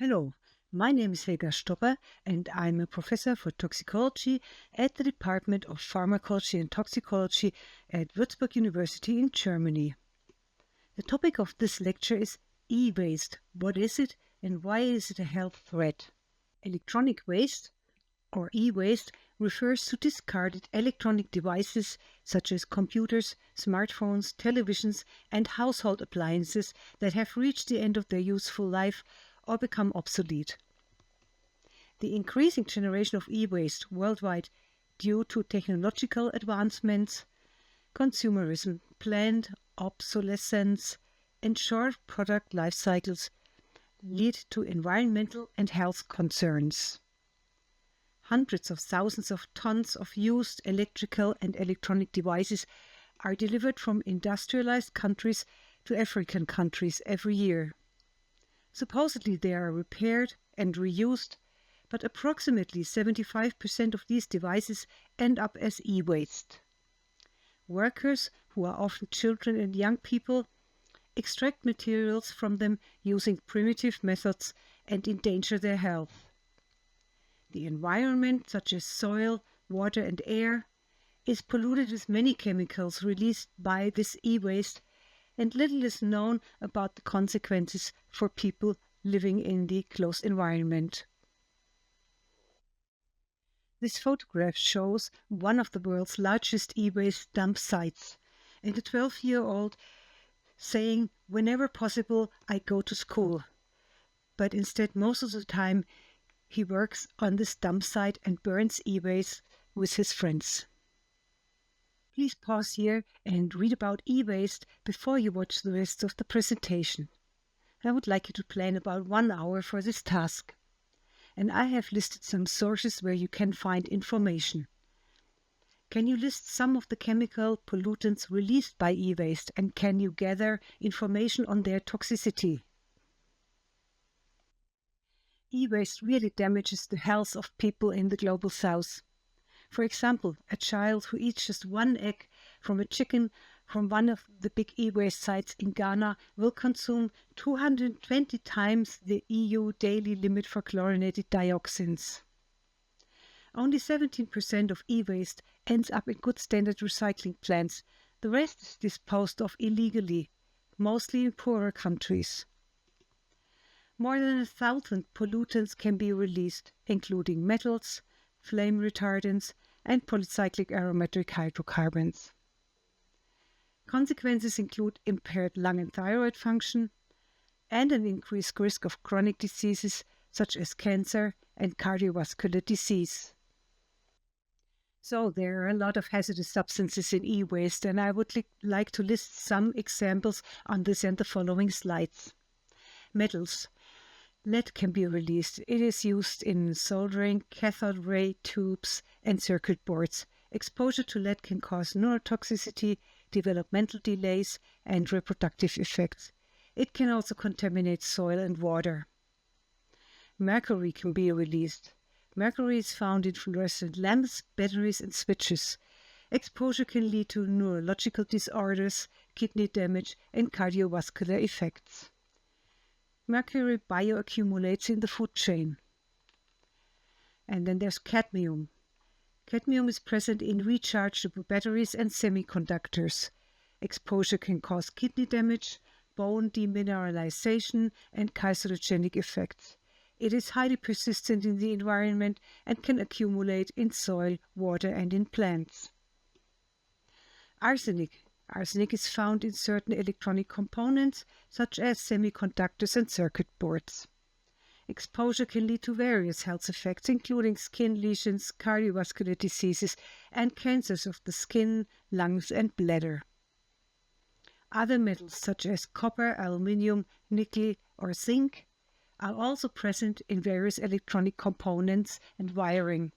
Hello, my name is Helga Stopper and I'm a professor for toxicology at the Department of Pharmacology and Toxicology at Würzburg University in Germany. The topic of this lecture is e-waste. What is it and why is it a health threat? Electronic waste, or e-waste, refers to discarded electronic devices such as computers, smartphones, televisions, and household appliances that have reached the end of their useful life or become obsolete. The increasing generation of e-waste worldwide due to technological advancements, consumerism, planned obsolescence, and short product life cycles lead to environmental and health concerns. Hundreds of thousands of tons of used electrical and electronic devices are delivered from industrialized countries to African countries every year. Supposedly they are repaired and reused, but approximately 75% of these devices end up as e-waste. Workers, who are often children and young people, extract materials from them using primitive methods and endanger their health. The environment, such as soil, water and air, is polluted with many chemicals released by this e-waste, and little is known about the consequences for people living in the close environment. This photograph shows one of the world's largest e-waste dump sites, and a 12-year-old saying, "Whenever possible, I go to school." But instead, most of the time, he works on this dump site and burns e-waste with his friends. Please pause here and read about e-waste before you watch the rest of the presentation. I would like you to plan about 1 hour for this task. And I have listed some sources where you can find information. Can you list some of the chemical pollutants released by e-waste, and can you gather information on their toxicity? E-waste really damages the health of people in the global south. For example, a child who eats just one egg from a chicken from one of the big e-waste sites in Ghana will consume 220 times the EU daily limit for chlorinated dioxins. Only 17% of e-waste ends up in good standard recycling plants. The rest is disposed of illegally, mostly in poorer countries. More than 1,000 pollutants can be released, including metals, flame retardants, and polycyclic aromatic hydrocarbons. Consequences include impaired lung and thyroid function and an increased risk of chronic diseases such as cancer and cardiovascular disease. So there are a lot of hazardous substances in e-waste, and I would like to list some examples on this and the following slides. Metals. Lead can be released. It is used in soldering, cathode ray tubes, and circuit boards. Exposure to lead can cause neurotoxicity, developmental delays, and reproductive effects. It can also contaminate soil and water. Mercury can be released. Mercury is found in fluorescent lamps, batteries, and switches. Exposure can lead to neurological disorders, kidney damage, and cardiovascular effects. Mercury bioaccumulates in the food chain. And then there's cadmium. Cadmium is present in rechargeable batteries and semiconductors. Exposure can cause kidney damage, bone demineralization, and carcinogenic effects. It is highly persistent in the environment and can accumulate in soil, water, and in plants. Arsenic. Arsenic is found in certain electronic components, such as semiconductors and circuit boards. Exposure can lead to various health effects, including skin lesions, cardiovascular diseases, and cancers of the skin, lungs, and bladder. Other metals, such as copper, aluminium, nickel, or zinc, are also present in various electronic components and wiring.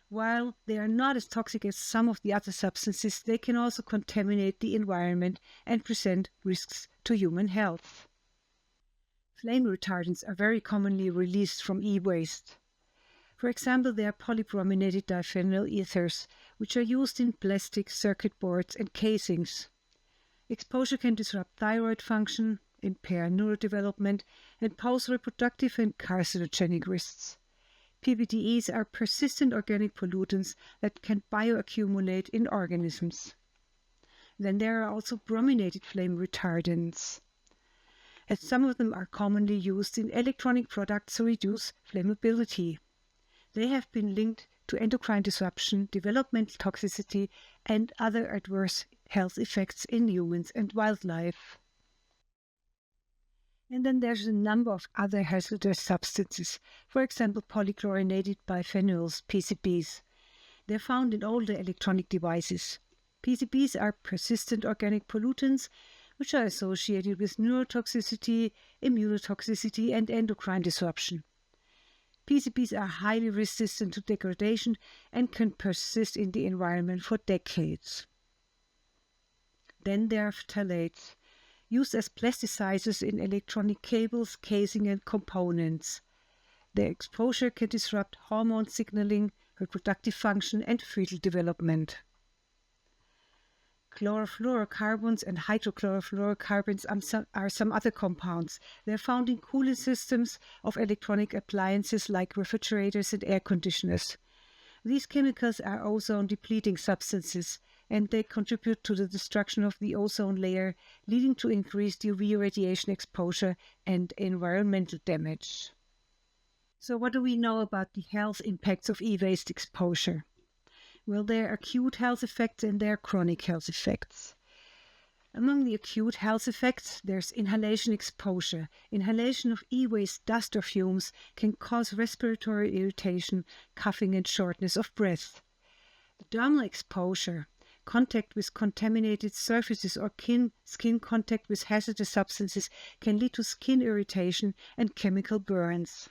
While they are not as toxic as some of the other substances, they can also contaminate the environment and present risks to human health. Flame retardants are very commonly released from e-waste. For example, they are polybrominated diphenyl ethers, which are used in plastic circuit boards and casings. Exposure can disrupt thyroid function, impair neurodevelopment, and pose reproductive and carcinogenic risks. PBDEs are persistent organic pollutants that can bioaccumulate in organisms. Then there are also brominated flame retardants, as some of them are commonly used in electronic products to reduce flammability. They have been linked to endocrine disruption, developmental toxicity, and other adverse health effects in humans and wildlife. And then there's a number of other hazardous substances, for example polychlorinated biphenyls, PCBs. They're found in older electronic devices. PCBs are persistent organic pollutants which are associated with neurotoxicity, immunotoxicity, and endocrine disruption. PCBs are highly resistant to degradation and can persist in the environment for decades. Then there are phthalates, used as plasticizers in electronic cables, casing, and components. Their exposure can disrupt hormone signaling, reproductive function, and fetal development. Chlorofluorocarbons and hydrochlorofluorocarbons are some other compounds. They're found in cooling systems of electronic appliances like refrigerators and air conditioners. These chemicals are ozone-depleting substances, and they contribute to the destruction of the ozone layer, leading to increased UV radiation exposure and environmental damage. So what do we know about the health impacts of e-waste exposure? Well, there are acute health effects and there are chronic health effects. Among the acute health effects, there's inhalation exposure. Inhalation of e-waste dust or fumes can cause respiratory irritation, coughing, and shortness of breath. The dermal exposure, contact with contaminated surfaces or skin contact with hazardous substances, can lead to skin irritation and chemical burns.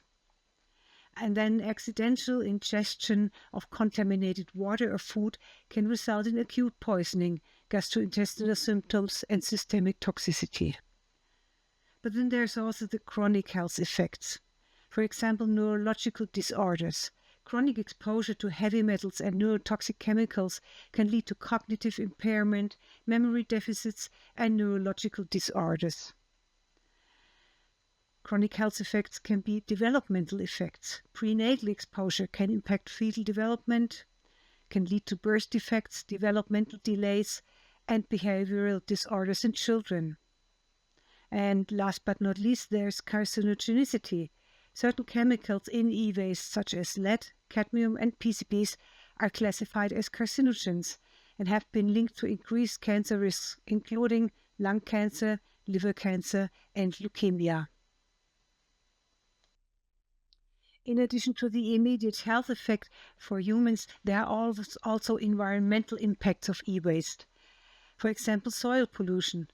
And then accidental ingestion of contaminated water or food can result in acute poisoning, gastrointestinal symptoms, and systemic toxicity. But then there's also the chronic health effects. For example, neurological disorders. Chronic exposure to heavy metals and neurotoxic chemicals can lead to cognitive impairment, memory deficits, and neurological disorders. Chronic health effects can be developmental effects. Prenatal exposure can impact fetal development, can lead to birth defects, developmental delays, and behavioral disorders in children. And last but not least, there's carcinogenicity. Certain chemicals in e-waste, such as lead, cadmium, and PCBs, are classified as carcinogens and have been linked to increased cancer risks, including lung cancer, liver cancer, and leukemia. In addition to the immediate health effect for humans, there are also environmental impacts of e-waste. For example, soil pollution.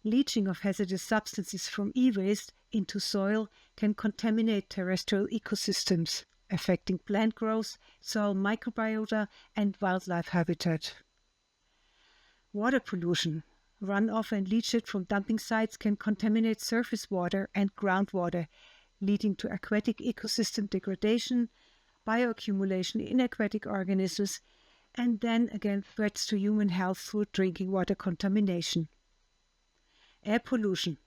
Leaching of hazardous substances from e-waste into soil can contaminate terrestrial ecosystems, affecting plant growth, soil microbiota, and wildlife habitat. Water pollution. Runoff and leachate from dumping sites can contaminate surface water and groundwater, leading to aquatic ecosystem degradation, bioaccumulation in aquatic organisms, and then again threats to human health through drinking water contamination. Air pollution.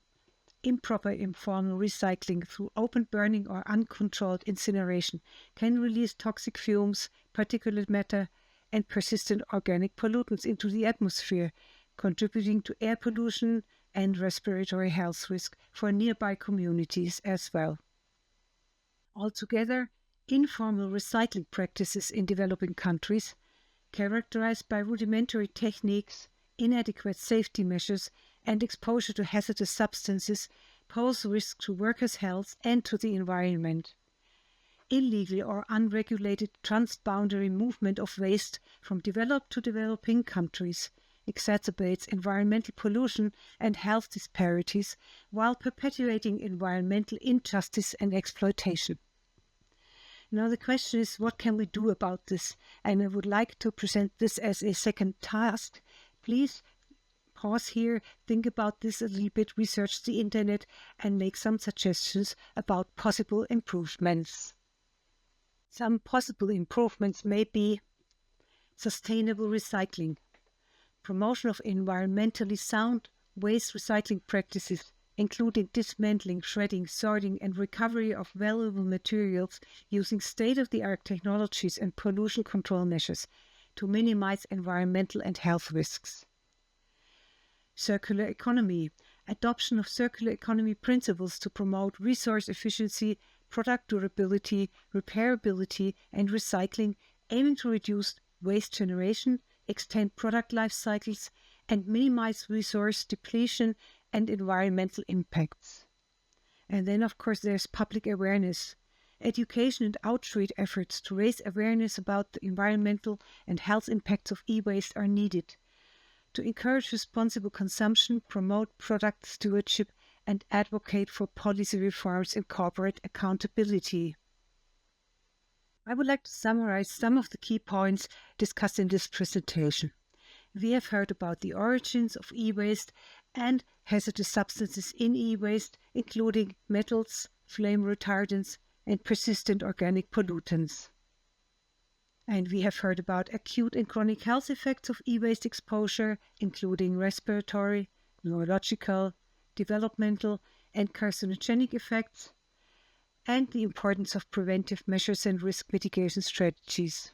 Improper informal recycling through open burning or uncontrolled incineration can release toxic fumes, particulate matter, and persistent organic pollutants into the atmosphere, contributing to air pollution and respiratory health risk for nearby communities as well. Altogether, informal recycling practices in developing countries, characterized by rudimentary techniques, inadequate safety measures, and exposure to hazardous substances, pose risk to workers' health and to the environment. Illegal or unregulated transboundary movement of waste from developed to developing countries exacerbates environmental pollution and health disparities while perpetuating environmental injustice and exploitation. Now the question is, what can we do about this? And I would like to present this as a second task. Please pause here, think about this a little bit, research the internet, and make some suggestions about possible improvements. Some possible improvements may be sustainable recycling, promotion of environmentally sound waste recycling practices, including dismantling, shredding, sorting, and recovery of valuable materials using state-of-the-art technologies and pollution control measures to minimize environmental and health risks. Circular economy. Adoption of circular economy principles to promote resource efficiency, product durability, repairability, and recycling, aiming to reduce waste generation, extend product life cycles, and minimize resource depletion and environmental impacts. And then, of course, there's public awareness. Education and outreach efforts to raise awareness about the environmental and health impacts of e-waste are needed to encourage responsible consumption, promote product stewardship, and advocate for policy reforms and corporate accountability. I would like to summarize some of the key points discussed in this presentation. We have heard about the origins of e-waste and hazardous substances in e-waste, including metals, flame retardants, and persistent organic pollutants. And we have heard about acute and chronic health effects of e-waste exposure, including respiratory, neurological, developmental, and carcinogenic effects, and the importance of preventive measures and risk mitigation strategies.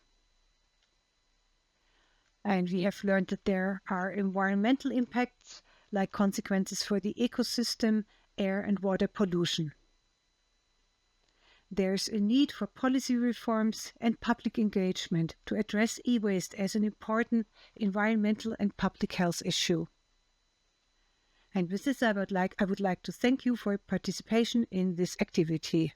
And we have learned that there are environmental impacts, like consequences for the ecosystem, air and water pollution. There's a need for policy reforms and public engagement to address e-waste as an important environmental and public health issue. And with this, I would like to thank you for your participation in this activity.